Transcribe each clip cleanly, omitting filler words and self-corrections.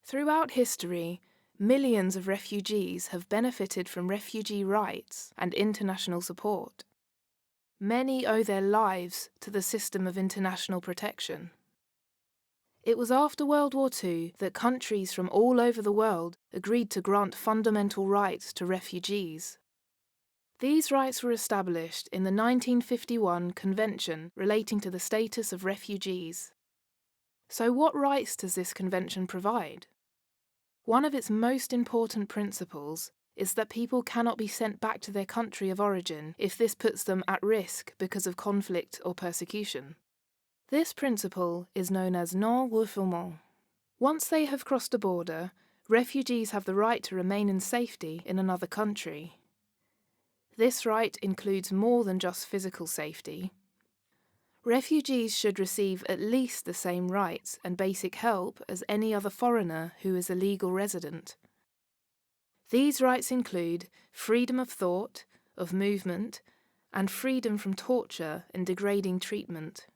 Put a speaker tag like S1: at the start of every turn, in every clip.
S1: Throughout history, millions of refugees have benefited from refugee rights and international support. Many owe their lives to the system of international protection. It was after World War II that countries from all over the world agreed to grant fundamental rights to refugees. These rights were established in the 1951 Convention relating to the status of refugees. So what rights does this convention provide? One of its most important principles is that people cannot be sent back to their country of origin if this puts them at risk because of conflict or persecution. This principle is known as non-refoulement. Once they have crossed a border, refugees have the right to remain in safety in another country. This right includes more than just physical safety. Refugees should receive at least the same rights and basic help as any other foreigner who is a legal resident. These rights include freedom of thought, of movement, and freedom from torture and degrading treatment.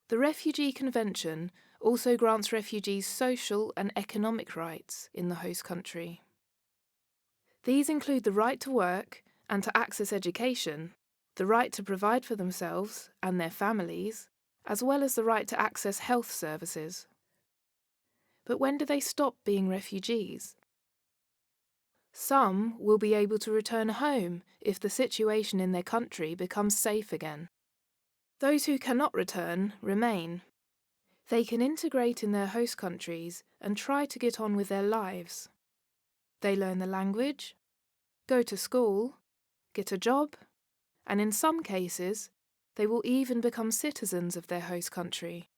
S1: The Refugee Convention also grants refugees social and economic rights in the host country. These include the right to work and to access education, the right to provide for themselves and their families, as well as the right to access health services. But when do they stop being refugees? Some will be able to return home if the situation in their country becomes safe again. Those who cannot return remain. They can integrate in their host countries and try to get on with their lives. They learn the language, go to school, get a job, and in some cases, they will even become citizens of their host country.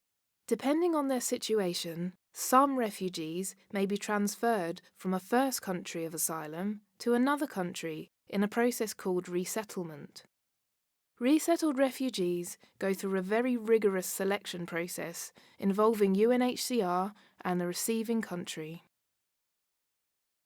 S1: Depending on their situation, some refugees may be transferred from a first country of asylum to another country in a process called resettlement. Resettled refugees go through a very rigorous selection process involving UNHCR and the receiving country.